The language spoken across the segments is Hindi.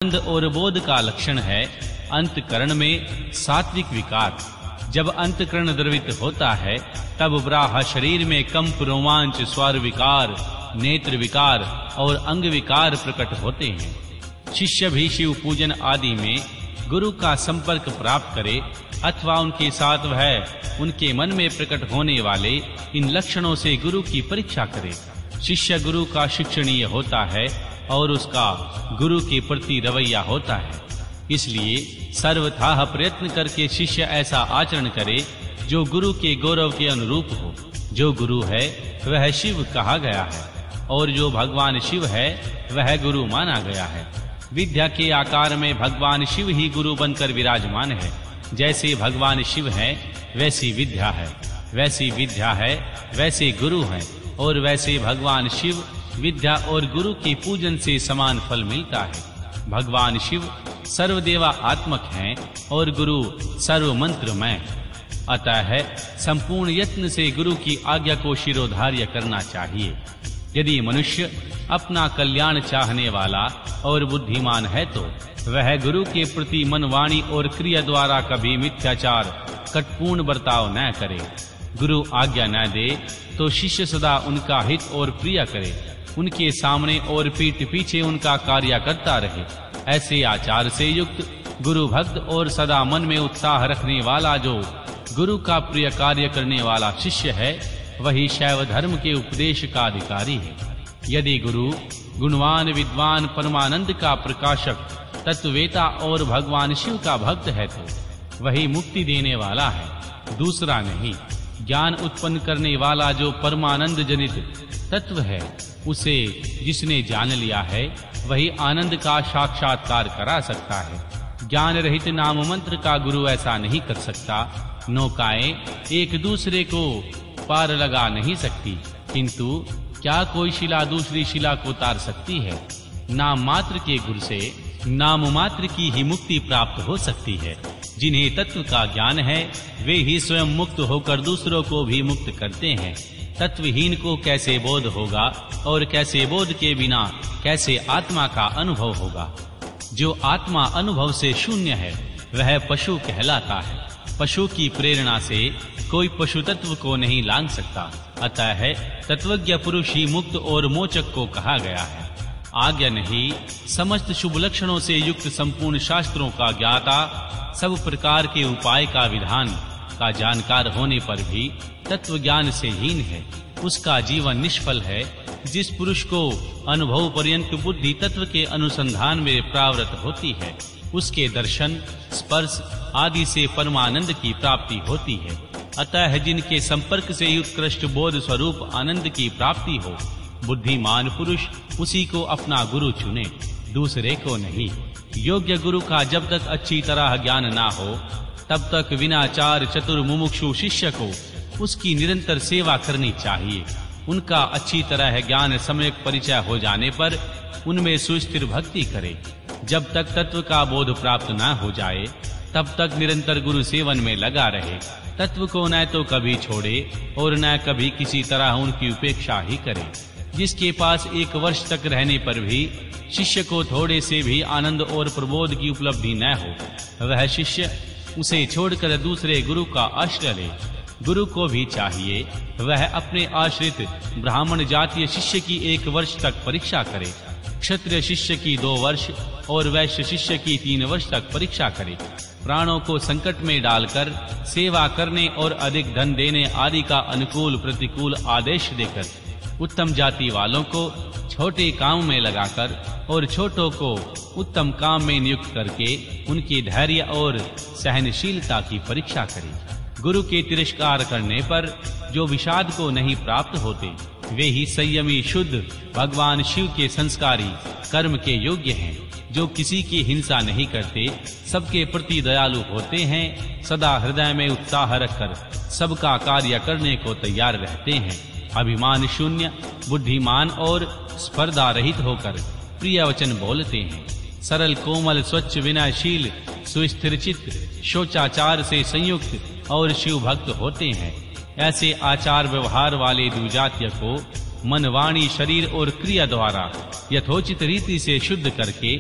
आनंद और बोध का लक्षण है अंतकरण में सात्विक विकार। जब अंतकरण द्रवित होता है तब ब्राह्य शरीर में कंप, रोमांच, स्वर विकार, नेत्र विकार और अंग विकार प्रकट होते हैं। शिष्य भी शिव पूजन आदि में गुरु का संपर्क प्राप्त करे अथवा उनके साथ वह उनके मन में प्रकट होने वाले इन लक्षणों से गुरु की परीक्षा करे। शिष्य गुरु का शिक्षणीय होता है और उसका गुरु के प्रति रवैया होता है। इसलिए सर्वथा प्रयत्न करके शिष्य ऐसा आचरण करे जो गुरु के गौरव के अनुरूप हो। जो गुरु है वह शिव कहा गया है और जो भगवान शिव है वह गुरु माना गया है। विद्या के आकार में भगवान शिव ही गुरु बनकर विराजमान है। जैसे भगवान शिव है वैसी विद्या है, वैसी विद्या है वैसे गुरु है, और वैसे भगवान शिव विद्या और गुरु के पूजन से समान फल मिलता है। भगवान शिव सर्वदेवा आत्मक हैं और गुरु सर्व मंत्रमय। अतः संपूर्ण यत्न से गुरु की आज्ञा को शिरोधार्य करना चाहिए। यदि मनुष्य अपना कल्याण चाहने वाला और बुद्धिमान है तो वह गुरु के प्रति मन, वाणी और क्रिया द्वारा कभी मिथ्याचार, कटपूर्ण बर्ताव न करे। गुरु आज्ञा न दे तो शिष्य सदा उनका हित और प्रिय करे, उनके सामने और पीठ पीछे उनका कार्य करता रहे। ऐसे आचार से युक्त गुरु भक्त और सदा मन में उत्साह रखने वाला जो गुरु का प्रिय कार्य करने वाला शिष्य है वही शैव धर्म के उपदेश का अधिकारी है। यदि गुरु गुणवान, विद्वान, परमानंद का प्रकाशक, तत्ववेता और भगवान शिव का भक्त है तो वही मुक्ति देने वाला है, दूसरा नहीं। ज्ञान उत्पन्न करने वाला जो परमानंद जनित तत्व है उसे जिसने जान लिया है वही आनंद का साक्षात्कार करा सकता है। ज्ञान रहित नाम मंत्र का गुरु ऐसा नहीं कर सकता। नौकाएं एक दूसरे को पार लगा नहीं सकती, किंतु क्या कोई शिला दूसरी शिला को तार सकती है? नाम मात्र के गुरु से नाम मात्र की ही मुक्ति प्राप्त हो सकती है। जिन्हें तत्व का ज्ञान है वे ही स्वयं मुक्त होकर दूसरों को भी मुक्त करते हैं। तत्वहीन को कैसे बोध होगा और कैसे बोध के बिना कैसे आत्मा का अनुभव होगा? जो आत्मा अनुभव से शून्य है वह पशु कहलाता है। पशु की प्रेरणा से कोई पशु तत्व को नहीं लांघ सकता। अतः है तत्वज्ञ पुरुष ही मुक्त और मोचक को कहा गया है। आज्ञा नहीं, समस्त शुभ लक्षणों से युक्त संपूर्ण शास्त्रों का ज्ञाता, सब प्रकार के उपाय का विधान का जानकार होने पर भी तत्व ज्ञान से हीन है, उसका जीवन निष्फल है। जिस पुरुष को अनुभव पर्यंत बुद्धि तत्व के अनुसंधान में प्रावृत होती है उसके दर्शन, स्पर्श आदि से परमानंद की प्राप्ति होती है। अतः जिनके संपर्क से उत्कृष्ट बोध स्वरूप आनंद की प्राप्ति हो, बुद्धिमान पुरुष उसी को अपना गुरु चुने, दूसरे को नहीं। योग्य गुरु का जब तक अच्छी तरह ज्ञान ना हो तब तक विनाचार चतुर मुमुक्षु शिष्य को उसकी निरंतर सेवा करनी चाहिए। उनका अच्छी तरह ज्ञान सम्यक परिचय हो जाने पर उनमें सुस्थिर भक्ति करे। जब तक तत्व का बोध प्राप्त ना हो जाए तब तक निरंतर गुरु सेवन में लगा रहे। तत्व को न तो कभी छोड़े और न कभी किसी तरह उनकी उपेक्षा ही करे। जिसके पास 1 वर्ष तक रहने पर भी शिष्य को थोड़े से भी आनंद और प्रबोध की उपलब्धि न हो वह शिष्य उसे छोड़कर दूसरे गुरु का आश्रय ले। गुरु को भी चाहिए वह अपने आश्रित ब्राह्मण जातीय शिष्य की 1 वर्ष तक परीक्षा करे, क्षत्रिय शिष्य की 2 वर्ष और वैश्य शिष्य की 3 वर्ष तक परीक्षा करे। प्राणों को संकट में डालकर सेवा करने और अधिक धन देने आदि का अनुकूल प्रतिकूल आदेश देकर उत्तम जाति वालों को छोटे काम में लगाकर और छोटों को उत्तम काम में नियुक्त करके उनकी धैर्य और सहनशीलता की परीक्षा करे। गुरु के तिरस्कार करने पर जो विषाद को नहीं प्राप्त होते वे ही संयमी, शुद्ध, भगवान शिव के संस्कारी, कर्म के योग्य हैं। जो किसी की हिंसा नहीं करते, सबके प्रति दयालु होते हैं, सदा हृदय में उत्साह रखकर सबका कार्य करने को तैयार रहते हैं, अभिमान शून्य, बुद्धिमान और स्पर्धा रहित होकर प्रिय वचन बोलते हैं, सरल, कोमल, स्वच्छ, विनयशील, सुस्थिरचित्त, शोचाचार से संयुक्त और शिव भक्त होते हैं। ऐसे आचार व्यवहार वाले द्विजातीय को मन, वाणी, शरीर और क्रिया द्वारा यथोचित रीति से शुद्ध करके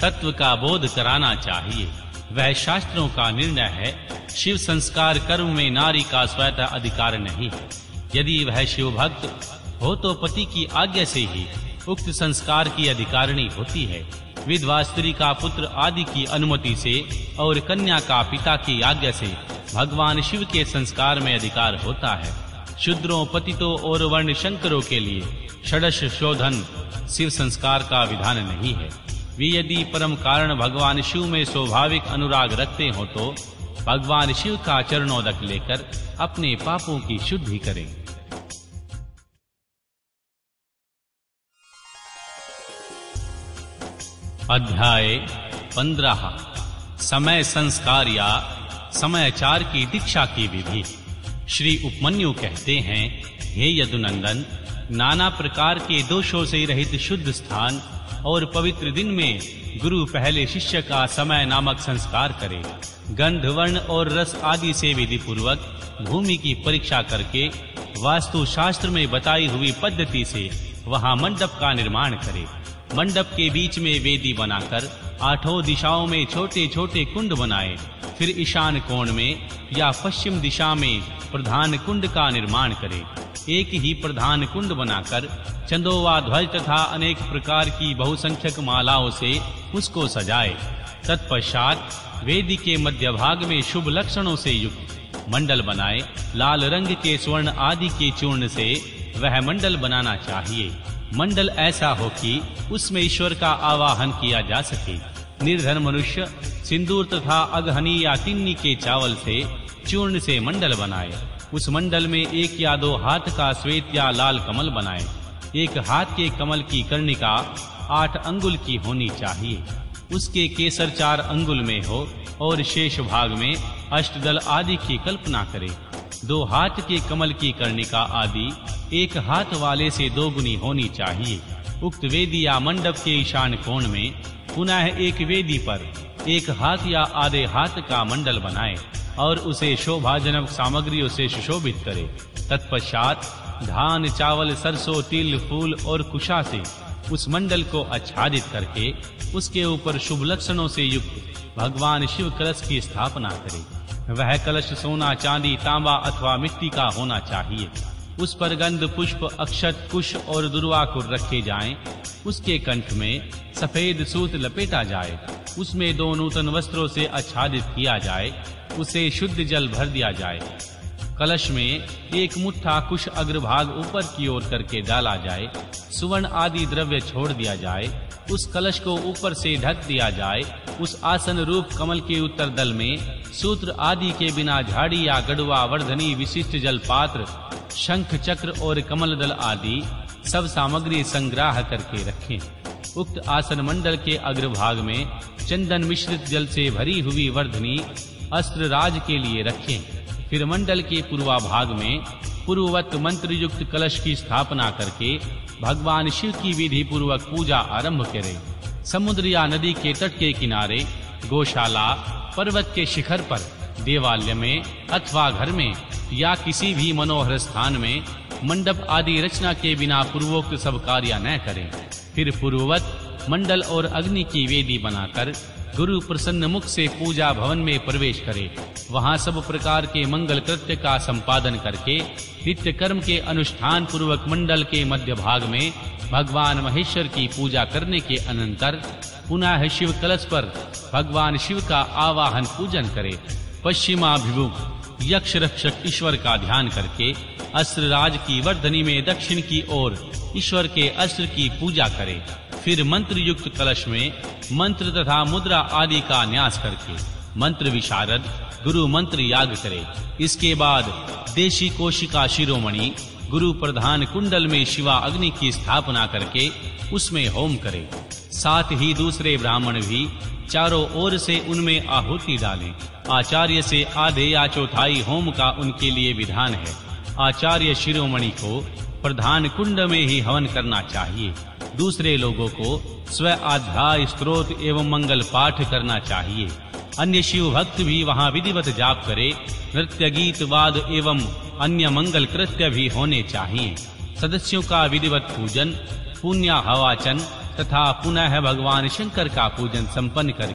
तत्व का बोध कराना चाहिए। वह शास्त्रों का निर्णय है। शिव संस्कार कर्म में नारी का स्वतः अधिकार नहीं है। यदि वह शिव भक्त हो तो पति की आज्ञा से ही उक्त संस्कार की अधिकारिणी होती है। विधवा स्त्री का पुत्र आदि की अनुमति से और कन्या का पिता की आज्ञा से भगवान शिव के संस्कार में अधिकार होता है। शूद्रों, पतितों और वर्ण शंकरों के लिए षडश शोधन शिव संस्कार का विधान नहीं है। वे यदि परम कारण भगवान शिव में स्वाभाविक अनुराग रखते हो तो भगवान शिव का चरणोदक लेकर अपने पापों की शुद्धि करें। अध्याय 15 समय संस्कार या समयाचार की दीक्षा की विधि। श्री उपमन्यु कहते हैं, हे यदुनंदन, नाना प्रकार के दोषों से रहित शुद्ध स्थान और पवित्र दिन में गुरु पहले शिष्य का समय नामक संस्कार करे। गंध, वर्ण और रस आदि से विधि पूर्वक भूमि की परीक्षा करके वास्तु शास्त्र में बताई हुई पद्धति से वहां मंडप का निर्माण करे। मंडप के बीच में वेदी बनाकर 8 दिशाओं में छोटे छोटे कुंड बनाए। फिर ईशान कोण में या पश्चिम दिशा में प्रधान कुंड का निर्माण करे। एक ही प्रधान कुंड बनाकर चंदोवा ध्वज तथा अनेक प्रकार की बहुसंख्यक मालाओं से उसको सजाए। तत्पश्चात वेदी के मध्य भाग में शुभ लक्षणों से युक्त मंडल बनाए। लाल रंग के स्वर्ण आदि के चूर्ण से वह मंडल बनाना चाहिए। मंडल ऐसा हो कि उसमें ईश्वर का आवाहन किया जा सके। निर्धन मनुष्य सिंदूर तथा अगहनी या तिन्नी के चावल से चूर्ण से मंडल बनाए। उस मंडल में 1 या 2 हाथ का श्वेत या लाल कमल बनाए। 1 हाथ के कमल की कर्णिका 8 अंगुल की होनी चाहिए। उसके केसर 4 अंगुल में हो और शेष भाग में अष्टदल आदि की कल्पना करे। 2 हाथ के कमल की कर्णिका आदि 1 हाथ वाले से 2 गुनी होनी चाहिए। उक्त वेदी या मंडप के ईशान कोण में पुनः एक वेदी पर 1 हाथ या आधे हाथ का मंडल बनाए और उसे शोभाजनक सामग्रियों से सुशोभित करे। तत्पश्चात धान, चावल, सरसों, तिल, फूल और कुशा से उस मंडल को आच्छादित करके उसके ऊपर शुभ लक्षणों से युक्त भगवान शिव कलश की स्थापना करे। वह कलश सोना, चांदी, तांबा अथवा मिट्टी का होना चाहिए। उस पर गंध, पुष्प, अक्षत, कुश और दुर्वाकुर रखे जाएं। उसके कंठ में सफेद सूत लपेटा जाए। उसमें 2 नूतन वस्त्रों से आच्छादित किया जाए। उसे शुद्ध जल भर दिया जाए। कलश में 1 मुट्ठा कुश अग्रभाग ऊपर की ओर करके डाला जाए। सुवर्ण आदि द्रव्य छोड़ दिया जाए। उस कलश को ऊपर से ढक दिया जाए। उस आसन रूप कमल के उत्तर दल में सूत्र आदि के बिना झाड़ी या गड़वा, वर्धनी, विशिष्ट जल पात्र, शंख, चक्र और कमल दल आदि सब सामग्री संग्रह करके रखें। उक्त आसन मंडल के अग्रभाग में चंदन मिश्रित जल से भरी हुई वर्धनी अस्त्र राज के लिए रखें। फिर मंडल के पूर्वाभाग में पूर्ववत मंत्र युक्त कलश की स्थापना करके भगवान शिव की विधि पूर्वक पूजा आरंभ करें। समुद्र या नदी के तट के किनारे, गौशाला, पर्वत के शिखर पर, देवालय में अथवा घर में या किसी भी मनोहर स्थान में मंडप आदि रचना के बिना पूर्वोक्त सब कार्य न करें। फिर पूर्ववत मंडल और अग्नि की वेदी बनाकर गुरु प्रसन्न मुख से पूजा भवन में प्रवेश करे। वहां सब प्रकार के मंगल कृत्य का संपादन करके नित्य कर्म के अनुष्ठान पूर्वक मंडल के मध्य भाग में भगवान महेश्वर की पूजा करने के अनंतर पुनः शिव कलश पर भगवान शिव का आवाहन पूजन करे। पश्चिमाभिमुख यक्ष रक्षक ईश्वर का ध्यान करके अस्त्र राज की वर्धनी में दक्षिण की ओर ईश्वर के अस्त्र की पूजा करे। फिर मंत्र युक्त कलश में मंत्र तथा मुद्रा आदि का न्यास करके मंत्र विशारद गुरु मंत्र याग करे। इसके बाद देशी कोशिका शिरोमणि गुरु प्रधान कुंडल में शिवा अग्नि की स्थापना करके उसमें होम करे। साथ ही दूसरे ब्राह्मण भी चारों ओर से उनमें आहुति डालें। आचार्य से आधे या चौथाई होम का उनके लिए विधान है। आचार्य शिरोमणि को प्रधान कुंड में ही हवन करना चाहिए। दूसरे लोगों को स्व आध्याय, स्तोत्र एवं मंगल पाठ करना चाहिए। अन्य शिव भक्त भी वहां विधिवत जाप करे। नृत्य, गीत, वाद एवं अन्य मंगल कृत्य भी होने चाहिए। सदस्यों का विधिवत पूजन, पुण्याहवाचन तथा पुनः भगवान शंकर का पूजन संपन्न कर